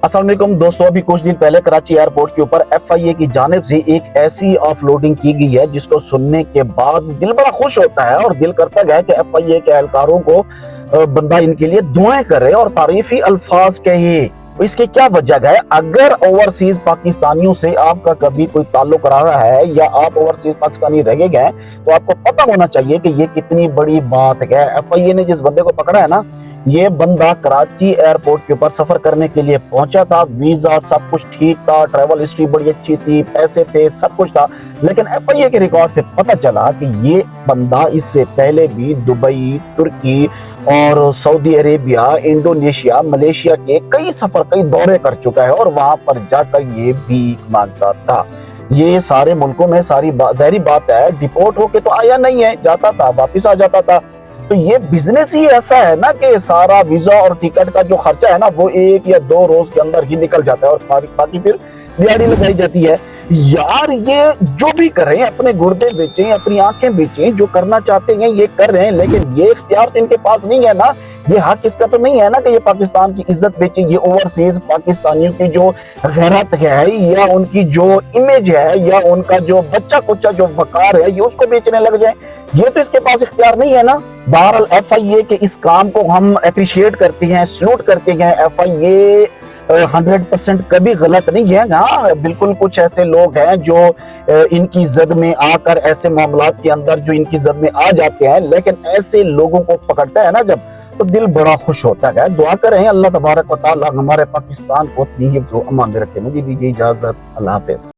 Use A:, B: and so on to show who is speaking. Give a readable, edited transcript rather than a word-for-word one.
A: अस्सलाम वालेकुम दोस्तों, अभी कुछ दिन पहले कराची एयरपोर्ट के ऊपर FIA की जानिब से एक ऐसी ऑफलोडिंग की गई है जिसको सुनने के बाद दिल बड़ा खुश होता है और दिल करता है कि FIA के एहलकारों को बंदा इनके लिए दुआएं करे और तारीफी अल्फाज कहे। इसकी क्या वजह है? अगर ओवरसीज पाकिस्तानियों से आपका कभी कोई ताल्लुक रहा है या आप ओवरसीज पाकिस्तानी रह गए तो आपको पता होना चाहिए कि ये कितनी बड़ी बात है। FIA ने जिस बंदे को पकड़ा है ना, ये बंदा कराची एयरपोर्ट के ऊपर सफर करने के लिए पहुंचा था, वीजा सब कुछ ठीक था, ट्रैवल हिस्ट्री बड़ी अच्छी थी, पैसे थे, सब कुछ था। लेकिन FIA के रिकॉर्ड से पता चला कि ये बंदा इससे पहले भी दुबई, तुर्की और सऊदी अरेबिया, इंडोनेशिया, मलेशिया के कई सफर, कई दौरे कर चुका है और वहां पर जाकर ये भीख मांगता था। ये सारे मुल्कों में ज़ाहिरी बात है, डिपोर्ट होके तो आया नहीं है, जाता था, वापिस आ जाता था। तो ये बिजनेस ही ऐसा है ना कि सारा वीजा और टिकट का जो खर्चा है ना, वो 1 या 2 रोज के अंदर ही निकल जाता है और बाकी फिर दिहाड़ी लगाई जाती है। यार ये जो भी कर रहे हैं, अपने गुर्दे बेचें, अपनी आंखें बेचें, जो करना चाहते हैं ये कर रहे हैं, लेकिन ये इख्तियार तो इनके पास नहीं है ना। ये हक इसका तो नहीं है ना कि ये पाकिस्तान की इज्जत बेचे, ये ओवरसीज पाकिस्तानियों की जो गैरत है या उनकी जो इमेज है या उनका जो बच्चा कुच्चा जो वकार है, ये उसको बेचने लग जाए। ये तो इसके पास इख्तियार नहीं है ना। बहरहाल FIA के इस काम को हम अप्रिशिएट करते हैं, सलूट करते हैं। FIA 100% कभी गलत नहीं है। हाँ, बिल्कुल कुछ ऐसे लोग हैं जो इनकी जद में आकर ऐसे मामलात के अंदर जो इनकी जद में आ जाते हैं, लेकिन ऐसे लोगों को पकड़ता है ना जब, तो दिल बड़ा खुश होता है। दुआ करें अल्लाह तबारक व तआला हमारे पाकिस्तान को अपनी हिफ्ज़ व अमान में रखे। मुझे दीजिए इजाजत, अल्लाह हाफ़िज़।